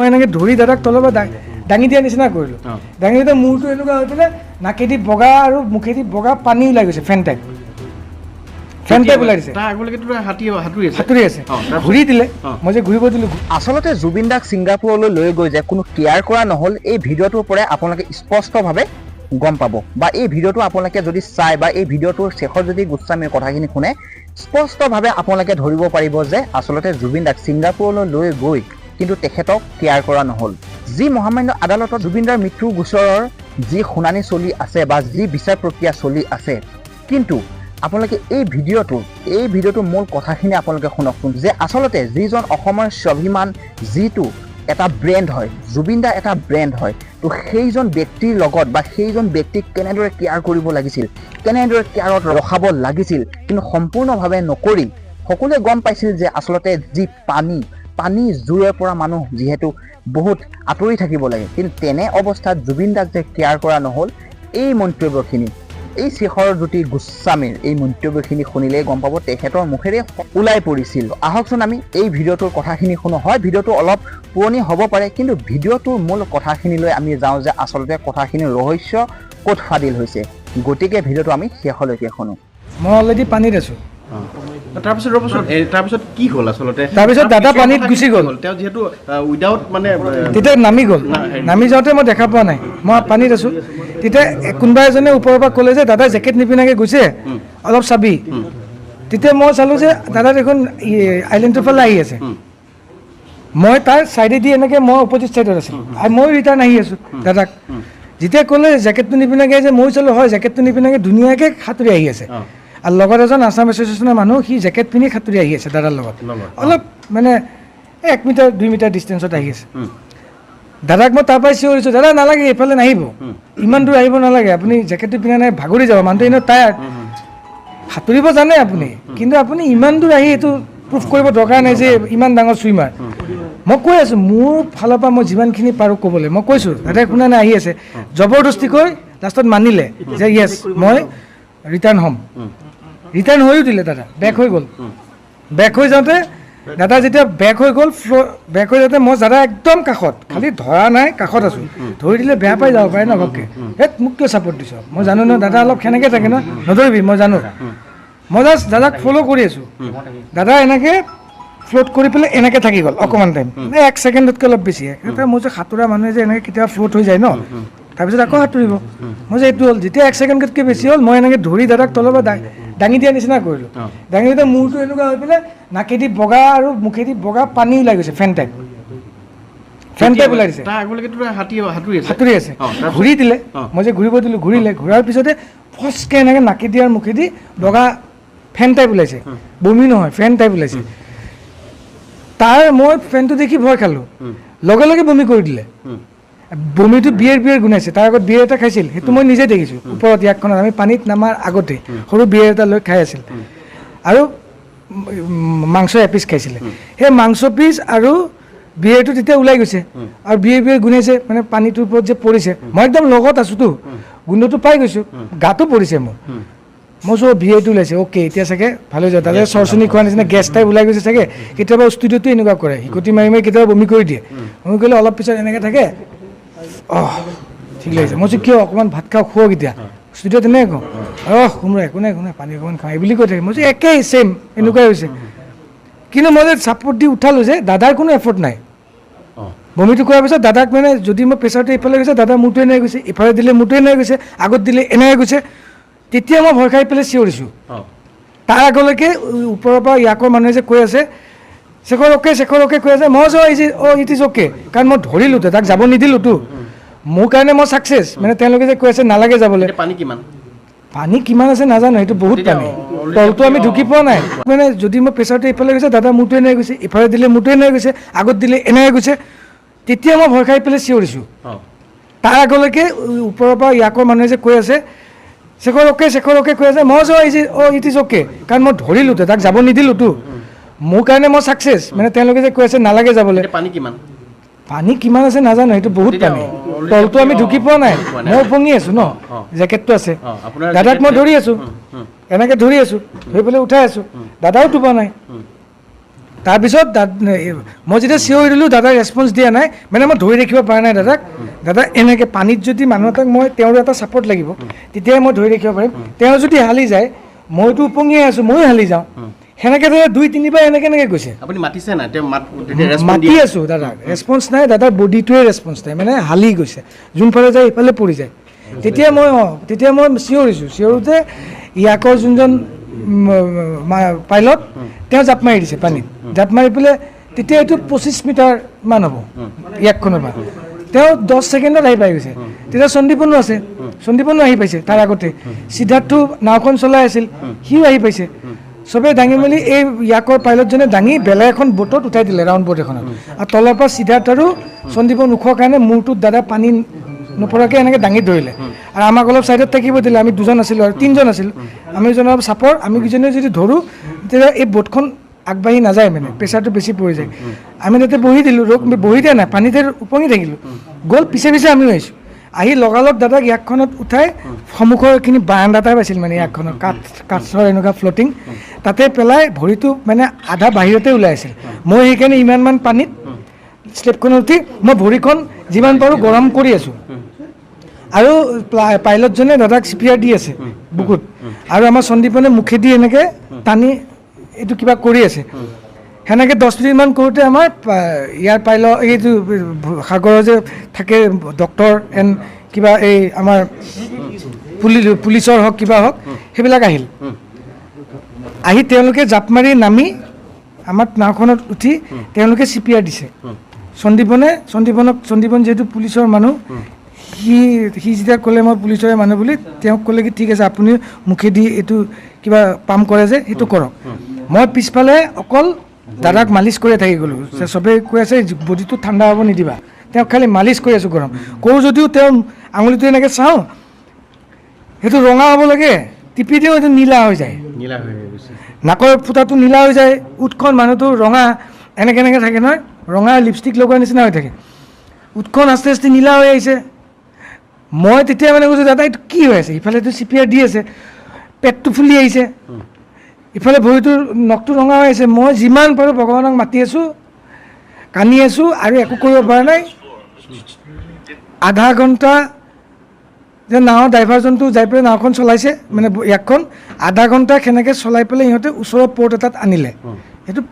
মই এনেকৈ ধৰি দাদাক তলৰ পৰা দাঙি দিয়া নিচিনা কৰিলোঁ। দাঙি দিওঁতে মূৰটো এনেকুৱা হৈ পেলাই নাকেদি বগা আৰু মুখেদি বগা পানী ওলাই গৈছে, ফেন টাইপ ওলাই দিছে। সাঁতুৰি আছে, ঘূৰি দিলে, মই যে ঘূৰিব দিলোঁ। আচলতে জুবিন দাক ছিংগাপুৰলৈ লৈ গৈ যে কোনো কেয়াৰ কৰা নহ'ল, এই ভিডিঅ'টোৰ পৰাই আপোনালোকে স্পষ্টভাৱে গম পাব। বা এই ভিডিঅ'টো আপোনালোকে যদি চাই বা এই ভিডিঅ'টোৰ শেষত যদি গোস্বামীৰ কথাখিনি শুনে, স্পষ্টভাৱে আপোনালোকে ধৰিব পাৰিব যে আচলতে জুবিন দাক ছিংগাপুৰলৈ লৈ গৈ কিন্তু তেখেতক কেয়াৰ কৰা নহ'ল। যি মহামান্য আদালতত জুবিন দাৰ মৃত্যু গোচৰৰ যি শুনানি চলি আছে বা যি বিচাৰ প্ৰক্ৰিয়া চলি আছে, কিন্তু আপোনালোকে এই ভিডিঅ'টোৰ মূল কথাখিনি আপোনালোকে শুনকচোন যে আচলতে যিজন অসমৰ স্বাভিমান, যিটো এটা ব্ৰেণ্ড হয়, জুবিন দা এটা ব্ৰেণ্ড হয়, তো সেইজন ব্যক্তিৰ লগত বা সেইজন ব্যক্তিক কেনেদৰে কেয়াৰ কৰিব লাগিছিল, কেনেদৰে কেয়াৰত ৰখাব লাগিছিল, কিন্তু সম্পূৰ্ণভাৱে নকৰি সকলোৱে গম পাইছিল যে আচলতে যি পানী জোৰৰ পৰা মানুহ যিহেতু বহুত আঁতৰি থাকিব লাগে, কিন্তু তেনে অৱস্থাত জুবিন দাক যে কেয়াৰ কৰা নহ'ল, এই মন্তব্যখিনি এই শেখৰজ্যোতি গোস্বামীৰ এই মন্তব্যখিনি শুনিলেই গম পাব তেখেতৰ মুখেৰে ওলাই পৰিছিল। আহকচোন আমি এই ভিডিঅ'টোৰ কথাখিনি শুনো। হয়, ভিডিঅ'টো অলপ পুৰণি হ'ব পাৰে, কিন্তু ভিডিঅ'টোৰ মূল কথাখিনিলৈ আমি যাওঁ যে আচলতে কথাখিনিৰ ৰহস্য ক'ত ফাদিল হৈছে। গতিকে ভিডিঅ'টো আমি শেষলৈকে শুনো। মই অলৰেডি পানীত আছোঁ। তাৰপিছত কি হ'ল আচলতে? তাৰপিছত দাদা পানীত গুচি গ'ল, তেওঁ যিহেতু উইদাউট মানে তেতিয়া নামি গ'ল। নামি যাওঁতে মই দেখা পোৱা নাই, মই পানীত আছোঁ। তেতিয়া কোনোবা এজনে ওপৰৰ পৰা ক'লে যে দাদা জেকেট নিপিন্ধাকৈ গৈছে, অলপ চাবি। তেতিয়া মই চালোঁ যে দাদা দেখোন আইলেণ্ডটোৰ ফালে আহি আছে। মই তাৰ ছাইডেদি এনেকৈ মই অপজিট ছাইডত আছিলোঁ, আৰু মই ৰিটাৰ্ণ আহি আছোঁ দাদাক। যেতিয়া ক'লে জেকেটটো নিপিন্ধাকৈ আহিছে, মই চালোঁ হয় জেকেটটো নিপিন্ধাকৈ ধুনীয়াকৈ সাঁতুৰি আহি আছে। আৰু লগত এজন আছাম এছ'চিয়েশ্যনৰ মানুহ, সি জেকেট পিন্ধি সাঁতুৰি আহি আছে দাদাৰ লগত, অলপ মানে 1 মিটাৰ 2 মিটাৰ ডিষ্টেঞ্চত আহি আছে। দাদাক মই তাৰ পৰাই চিঞৰিছোঁ, দাদা নালাগে, এইফালে নাহিব, ইমান দূৰ আহিব নালাগে, আপুনি জেকেটটো পিন্ধা নাই, ভাগৰি যাব, মানুহটো এনেও টায়াৰ্ড, সাঁতুৰিব জানে আপুনি, কিন্তু আপুনি ইমান দূৰ আহি এইটো প্ৰুফ কৰিব দৰকাৰ নাই যে ইমান ডাঙৰ চুইমাৰ। মই কৈ আছোঁ মোৰ ফালৰ পৰা মই যিমানখিনি পাৰোঁ ক'বলৈ, মই কৈছোঁ। দাদাই শুনা নাই, আহি আছে, জবৰদস্তিকৈ লাষ্টত মানিলে যে য়েছ মই ৰিটাৰ্ণ হ'ম। ৰিটাৰ্ণ হৈও দিলে, দাদা বেক হৈ গ'ল। বেক হৈ যাওঁতে দাদা যেতিয়া বেক হৈ গ'ল, বেক হৈ যাওঁতে মই দাদা একদম কাষত, খালি ধৰা নাই, কাষত আছোঁ। ধৰি দিলে বেয়া পাই যাব পাৰে ন ঘপকৈ, মোক কিয় ছাপৰ্ট দিছ, মই জানো ন দাদা অলপ সেনেকৈ থাকে ন, নধৰিবি, মই জানো। মই জাষ্ট দাদাক ফ'ল' কৰি আছোঁ। দাদা এনেকৈ ফ্ল'ট কৰি পেলাই এনেকৈ থাকি গ'ল অকণমান টাইম, 1 ছেকেণ্ডতকৈ অলপ বেছি। মই যে সাঁতোৰা মানুহে যে এনেকৈ কেতিয়াবা ফ্ল'ট হৈ যায় ন, তাৰপিছত আকৌ সাঁতুৰিব। মই যে এইটো হ'ল, যেতিয়া 1 ছেকেণ্ডতকৈ বেছি হ'ল, মই এনেকৈ ধৰি দাদাক তলৰ পৰা দাঙি দিয়া নিচিনা কৰিলোঁ। দাঙি দিওঁতে মূৰটো এনেকুৱা হৈ পেলাই নাকেদি বগা আৰু মুখেদি বগা পানী ওলাই গৈছে, ফেন টাইপ ওলাই দিছে। সাঁতুৰি আছে, ঘূৰি দিলে, মই যে ঘূৰিব দিলোঁ, ঘূৰিলে। ঘূৰাৰ পিছতে ফচকৈ এনেকৈ নাকেদি আৰু মুখেদি বগা ফেন টাইপ ওলাইছে, বমি নহয়, ফেন টাইপ ওলাইছে। মই ফেনটো দেখি ভয় খালোঁ, লগে লগে বমি কৰি দিলে। বমিটো বিয়েৰ গুনাইছে। তাৰ আগত বিয়েৰ এটা খাইছিল, সেইটো মই নিজে দেখিছোঁ। ওপৰত ইয়াকখনত আমি পানীত নামাৰ আগতে সৰু বিয়েৰ এটা লৈ খাই আছিল, আৰু মাংস এপিচ খাইছিলে। সেই মাংস পিচ আৰু বিয়েৰটো তেতিয়া ওলাই গৈছে, আৰু বিয়েৰ গুনাইছে, মানে পানীটোৰ ওপৰত যে পৰিছে। মই একদম লগত আছোঁতো, গোন্ধটো পাই গৈছোঁ, গাটো পৰিছে মোৰ। মই চব বিয়েৰটো ওলাইছে, অ'কে এতিয়া চাগে ভালে হৈ যাব। তাতে চৰচনি খোৱাৰ নিচিনা গেছ টাইপ ওলাই গৈছে চাগে। কেতিয়াবা ষ্টুডিঅ'টো এনেকুৱা কৰে, হিকটি মাৰি কেতিয়াবা বমি কৰি দিয়ে। বমি কৰিলে অলপ পিছত এনেকৈ থাকে, ঠিক লাগিছে। মই কৈছোঁ কিয়, অকণমান ভাত খাওঁ, খুৱাওক এতিয়া। ষ্টুডিঅ'ত তেনেকৈ কওঁ, শুমৰা একো নাই পানী অকণমান খাওঁ, এই বুলি কৈ থাকে। মই কৈছোঁ একেই ছেইম, এনেকুৱাই হৈছে। কিন্তু মই যে ছাপৰ্ট দি উঠালোঁ যে দাদাৰ কোনো এফৰ্ট নাই। বমিটো কৰাৰ পিছত দাদাক মানে যদি মই প্ৰেছাৰটো এইফালে গৈছে, দাদা মূৰটো এনেকৈ গৈছে, ইফালে দিলে মূৰটো এনেকৈ গৈছে, আগত দিলে এনেকৈ গৈছে। তেতিয়া মই ভয় খাই পেলাই চিঞৰিছোঁ। তাৰ আগলৈকে ওপৰৰ পৰা ইয়াকৰ মানুহে যে কৈ আছে শেখৰ অ'কে কৈ আছে, মই ইট ইজ অ'কে, কাৰণ মই ধৰিলোঁতো, তাক যাব নিদিলোঁতো। মোৰ কাৰণে মই ছাকচেছ, মানে তেওঁলোকে যে কৈ আছে নালাগে যাবলৈ। পানী কিমান আছে নাজানো, সেইটো বহুত পানী, তলটো আমি ঢুকি পোৱা নাই। মানে যদি মই প্ৰেছাৰটো এইফালে গৈছে, দাদা মূৰটো এনেকৈ গৈছে, ইফালে দিলে মূৰটো এনেকৈ গৈছে, আগত দিলে এনেকৈ গৈছে। তেতিয়া মই ভয় খাই পেলাই চিঞৰিছোঁ। তাৰ আগলৈকে ওপৰৰ পৰা ইয়াকৰ মানুহে যে কৈ আছে শেখৰ অ'কে কৈ আছে, মই ইট ইজ অ'কে, কাৰণ মই ধৰিলোঁতো, তাক যাব নিদিলোঁতো। মোৰ কাৰণে মই ছাকচেছ, মানে তেওঁলোকে যে কৈ আছে নালাগে যাবলৈ। পানী কিমান আছে নাজানো, সেইটো বহুত পানী, তলটো আমি ঢুকি পোৱা নাই। মই উপঙি আছোঁ ন, জেকেটটো আছে। দাদাক মই ধৰি আছোঁ, এনেকৈ ধৰি আছোঁ, ধৰি পেলাই উঠাই আছোঁ। দাদাও ডুবা নাই, তাৰপিছত মই যেতিয়া চিঞৰি দিলোঁ দাদাই ৰেছপঞ্চ দিয়া নাই মানে মই ধৰি ৰাখিব পৰা নাই দাদাক দাদা এনেকৈ পানীত যদি মানুহ এটাক মই তেওঁৰ এটা ছাপৰ্ট লাগিব তেতিয়াই মই ধৰি ৰাখিব পাৰিম তেওঁ যদি হালি যায় মইতো উপঙিয়াই আছোঁ ময়ো হালি যাওঁ সেনেকৈ দাদা 2-3বাৰ এনেকৈ গৈছে আপুনি মাতিছে নাই তেওঁ তেতিয়া response মাতি দিয়ে? আছোঁ দাদাক ৰেছপঞ্চ নাই দাদাৰ বডিটোৱে ৰেছপঞ্চ নাই মানে হালি গৈছে যোনফালে যায় ইফালে পৰি যায় তেতিয়া মই চিঞৰোঁতে ইয়াকৰ যোনজন পাইলট তেওঁ জাপ মাৰি দিছে পানীত জাপ মাৰি পেলাই তেতিয়া এইটো 25 মিটাৰমান হ'ব ইয়াকখনৰ পৰা তেওঁ 10 ছেকেণ্ডত আহি পাই গৈছে তেতিয়া সন্দীপনো আছে সন্দীপনো আহি পাইছে তাৰ আগতে সিদ্ধাৰ্থ নাওখন চলাই আছিল সিও আহি পাইছে চবেই দাঙি মেলি এই ইয়াকৰ পাইলটজনে দাঙি বেলেগ এখন বোটত উঠাই দিলে ৰাউণ্ড বোট এখনত আৰু তলৰ পৰা সিদ্ধাৰ্থ আৰু সন্দীপৰ মুখৰ কাৰণে মূৰটোত দাদা পানী নপৰাকৈ এনেকৈ দাঙি ধৰিলে আৰু আমাক অলপ ছাইডত থাকিব দিলে আমি 2জন আছিলোঁ আৰু 3জন আছিলোঁ আমি দুজন অলপ চাপৰ আমি কেইজনে যদি ধৰোঁ তেতিয়া এই বোটখন আগবাঢ়ি নাযায় মানে প্ৰেছাৰটো বেছি পৰি যায় আমি তাতে বহি দিলোঁ বহি দিয়া নাই পানীতে উপঙি থাকিলোঁ গ'ল পিছে আমিও আহিছোঁ আহি লগালগ দাদাক ইয়াকখনত উঠাই সন্মুখৰ এইখিনি বাৰাণ্ডা টাইপ আছিল মানে ইয়াকখনৰ কাঠৰ এনেকুৱা ফ্লটিং তাতে পেলাই ভৰিটো মানে আধা বাহিৰতে ওলাই আছিল মই সেইকাৰণে ইমানমান পানীত শ্লেপখনত উঠি মই ভৰিখন যিমান পাৰোঁ গৰম কৰি আছোঁ আৰু পাইলটজনে দাদাক CPR দি আছে বুকুত আৰু আমাৰ সন্দীপনে মুখেদি এনেকৈ টানি এইটো কিবা কৰি আছে সেনেকৈ 10 মিনিটমান কৰোঁতে আমাৰ ইয়াৰ পাইলট এইটো সাগৰৰ যে থাকে ডক্টৰ এণ্ড কিবা এই আমাৰ পুলিচৰ হওক কিবা হওক সেইবিলাক আহিল আহি তেওঁলোকে জাপ মাৰি নামি আমাৰ নাওখনত উঠি তেওঁলোকে CPR দিছে সন্দীপন যিহেতু পুলিচৰ মানুহ সি যেতিয়া ক'লে মই পুলিচৰে মানুহ বুলি তেওঁক ক'লে কি ঠিক আছে আপুনি মুখেদি এইটো কিবা পাম্প কৰে যে সেইটো কৰক মই পিছফালে অকল দাদাক মালিচ কৰি থাকি গ'লোঁ চবেই কৈ আছে বডিটো ঠাণ্ডা হ'ব নিদিবা তেওঁক খালি মালিচ কৰি আছোঁ গৰম কৰোঁ যদিও তেওঁ আঙুলিটো এনেকৈ চাওঁ সেইটো ৰঙা হ'ব লাগে টিপি দিওঁ এইটো নীলা হৈ যায় নাকৰ ফুটাটো নীলা হৈ যায় উঠখন মানুহটো ৰঙা এনেকৈ থাকে নহয় ৰঙা লিপষ্টিক লগোৱাৰ নিচিনা হৈ থাকে উঠখন আস্তে আস্তে নীলা হৈ আহিছে মই তেতিয়া মানে কৈছোঁ দাদা এইটো কি হৈ আছে ইফালেতো CPR দি আছে পেটটো ফুলি আহিছে ইফালে ভৰিটোৰ নখটো ৰঙা হৈ আছে মই যিমান পাৰোঁ ভগৱানক মাতি আছোঁ কান্দি আছোঁ আৰু একো কৰিব পৰা নাই আধা ঘণ্টা যে নাৱৰ ড্ৰাইভাৰজনটো যাই পেলাই নাওখন চলাইছে মানে ইয়াকখন আধা ঘণ্টা সেনেকৈ চলাই পেলাই ইহঁতে ওচৰৰ পৰ্ট এটাত আনিলে সেইটো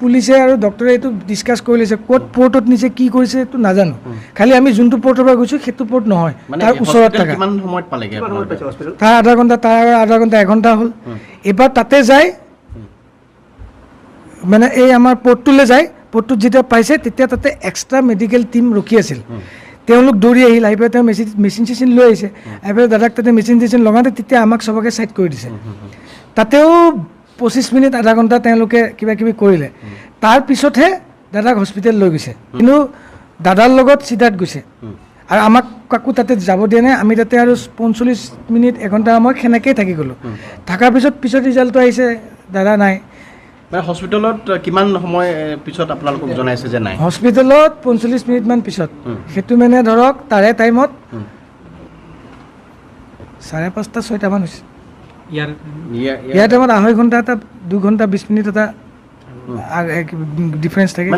পুলিচে আৰু ডক্টৰে এইটো ডিছকাছ কৰি লৈছে ক'ত পৰ্টত নিছে কি কৰিছে এইটো নাজানো খালি আমি যোনটো পৰ্টৰ পৰা গৈছোঁ সেইটো পৰ্ট নহয় তাৰ ওচৰত থকা কিমান সময়ত পালেগে তাৰ আধা ঘণ্টা 1 ঘণ্টা হ'ল এবাৰ তাতে যায় মানে এই আমাৰ পৰ্টটোলৈ যায় পৰ্টটোত যেতিয়া পাইছে তেতিয়া তাতে এক্সট্ৰা মেডিকেল টীম ৰখি আছিল তেওঁলোক দৌৰি আহিল আহি পেলাই তেওঁ মেচিন চেচিন লৈ আহিছে আহি পেলাই দাদাক তাতে মেচিন চেচিন লগাওঁতে তেতিয়া আমাক চবকে ছাইড কৰি দিছে তাতেও 25 মিনিট আধা ঘণ্টা তেওঁলোকে কিবা কিবি কৰিলে তাৰপিছতহে দাদাক হস্পিটেল লৈ গৈছে কিন্তু দাদাৰ লগত সিদ্ধাৰ্থ গৈছে আৰু আমাক কাকো তাতে যাব দিয়া নাই আমি তাতে আৰু 45 মিনিট 1 ঘণ্টা সময় সেনেকৈয়ে থাকি গ'লোঁ থকাৰ পিছত ৰিজাল্টটো আহিছে দাদা নাই মানে হস্পিটেলত কিমান সময় পিছত আপোনালোকক জনাইছে যে নাই হস্পিটেলত 45 মিনিটমান পিছত সেইটো মানে ধৰক তাৰে টাইমত 5:30-6টামান হৈছে ইয়াৰ টাইমত 2.5 ঘণ্টা এটা 2 ঘণ্টা 20 মিনিট এটা ডিফাৰেঞ্চ থাকে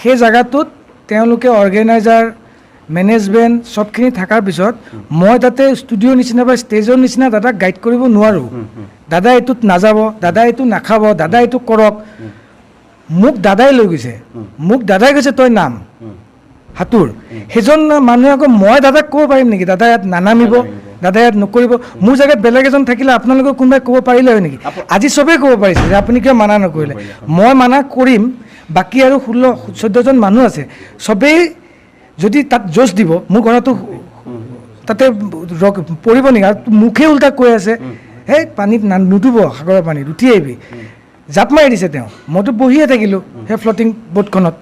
সেই জেগাটোত তেওঁলোকে অৰ্গেনাইজাৰ মেনেজমেণ্ট চবখিনি থকাৰ পিছত মই তাতে ষ্টুডিঅ'ৰ নিচিনা বা ষ্টেজৰ নিচিনা দাদাক গাইড কৰিব নোৱাৰোঁ দাদা এইটোত নাযাব দাদা এইটো নাখাব দাদা এইটো কৰক মোক দাদাই লৈ গৈছে মোক দাদাই কৈছে তই নাম হাতুৰ সেইজন মানুহে আকৌ মই দাদাক ক'ব পাৰিম নেকি দাদা ইয়াত নানামিব দাদা ইয়াত নকৰিব মোৰ জেগাত বেলেগ এজন থাকিলে আপোনালোকে কোনোবাই ক'ব পাৰিলে হয় নেকি আজি চবেই ক'ব পাৰিছে যে আপুনি কিয় মানা নকৰিলে মই মানা কৰিম বাকী আৰু 16-14জন মানুহ আছে চবেই যদি তাত জোচ দিব মোৰ ঘৰতো তাতে পৰিব নেকি আৰু মুখে উল্টা কৈ আছে সেই পানীত নুডুব সাগৰৰ পানীত উঠি আহিবি জাপ মাৰি দিছে তেওঁ মইতো বহিয়ে থাকিলোঁ সেই ফ্লটিং বোটখনত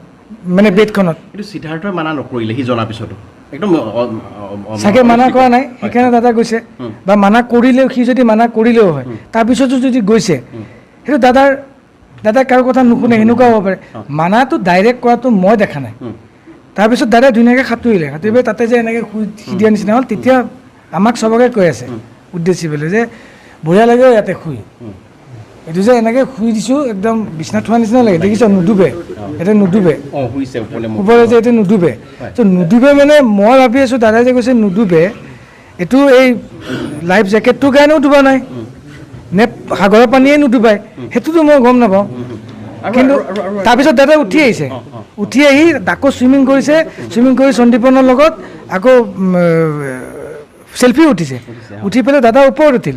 মানে বেডখনত এইটো সিদ্ধাৰ্থই মানা নকৰিলে সি জনাৰ পিছতো একদম চাগে মানা কৰা নাই সেইকাৰণে দাদা গৈছে বা মানা কৰিলেও সি যদি মানা কৰিলেও হয় তাৰপিছতো যদি গৈছে সেইটো দাদাই কাৰো কথা নুশুনে সেনেকুৱা হ'ব পাৰে মানাটো ডাইৰেক্ট কৰাটো মই দেখা নাই তাৰপিছত দাদাই ধুনীয়াকৈ সাঁতুৰি পেলাই তাতে যে এনেকৈ শুই দিয়া নিচিনা হ'ল তেতিয়া আমাক চবকে কৈ আছে উদ্দেশ্যি পেলাই যে বঢ়িয়া লাগে ইয়াতে শুই এইটো যে এনেকৈ শুই দিছোঁ একদম বিচনাত থোৱা নিচিনা লাগে দেখিছ নুডুবে এতিয়া নুডুবে অঁ শুইছে ওপৰলৈ মুখ ওপৰে যে এইটো নুডুবে তো নুডুবে মানে মই ভাবি আছোঁ দাদাই যে কৈছে নুডুবে এইটো এই লাইফ জেকেটটোৰ কাৰণেও ডুবা নাই নে সাগৰৰ পানীয়ে নুডুবাই সেইটোতো মই গম নাপাওঁ কিন্তু তাৰপিছত দাদা উঠি আহিছে উঠি আহি আকৌ চুইমিং কৰিছে চুইমিং কৰি সন্দীপনৰ লগত আকৌ চেল্ফি উঠিছে উঠি পেলাই দাদা ওপৰত উঠিল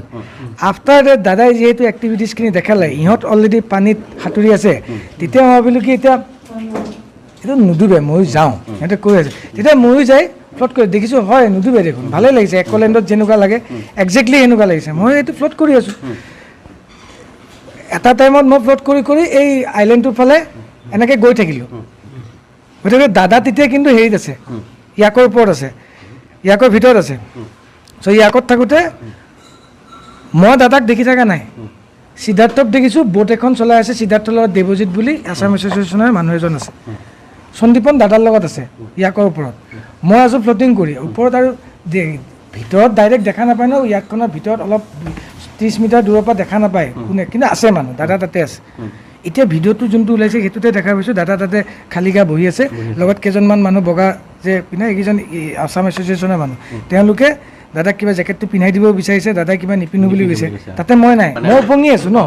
আফটাৰ ডেট দাদাই যিহেতু এক্টিভিটিছখিনি দেখালে ইহঁত অলৰেডি পানীত সাঁতুৰি আছে তেতিয়া মই ভাবিলোঁ কি এতিয়া এইটো নুডুবে ময়ো যাওঁ সিহঁতে কৈ আছে তেতিয়া ময়ো যাই ফ্লট কৰি দেখিছোঁ হয় নুডুবে দেখোন ভালেই লাগিছে একলেণ্ডত যেনেকুৱা লাগে একজেক্টলি সেনেকুৱা লাগিছে মই এইটো ফ্লট কৰি আছোঁ এটা টাইমত মই ফ্লট কৰি কৰি এই আইলেণ্ডটোৰ ফালে এনেকৈ গৈ থাকিলোঁ গতিকে দাদা তেতিয়া কিন্তু হেৰিত আছে ইয়াকৰ ওপৰত আছে ইয়াকৰ ভিতৰত আছে চ' ইয়াকত থাকোঁতে মই দাদাক দেখি থকা নাই সিদ্ধাৰ্থক দেখিছোঁ বোট এখন চলাই আছে সিদ্ধাৰ্থৰ লগত দেৱজিৎ বুলি আছাম এছ'চিয়েশ্যনৰ মানুহ এজন আছে সন্দীপন দাদাৰ লগত আছে ইয়াকৰ ওপৰত মই আছোঁ ফ্লটিং কৰি ওপৰত আৰু ভিতৰত ডাইৰেক্ট দেখা নাপায় ন ইয়াকখনৰ ভিতৰত অলপ 30 মিটাৰ দূৰৰ পৰা দেখা নাপায় কোনে কিন্তু আছে মানুহ দাদা তাতে আছে এতিয়া ভিডিঅ'টো যোনটো ওলাইছে সেইটোতে দেখা পাইছোঁ দাদা তাতে খালী গা বহি আছে লগত কেইজনমান মানুহ বগা যে পিনে এইকেইজন আছাম এছ'চিয়েশ্যনৰ মানুহ তেওঁলোকে দাদাক কিবা জেকেটটো পিন্ধাই দিব বিচাৰিছে দাদাই কিবা নিপিন্ধো বুলি কৈছে তাতে মই নাই মই উপঙি আছোঁ ন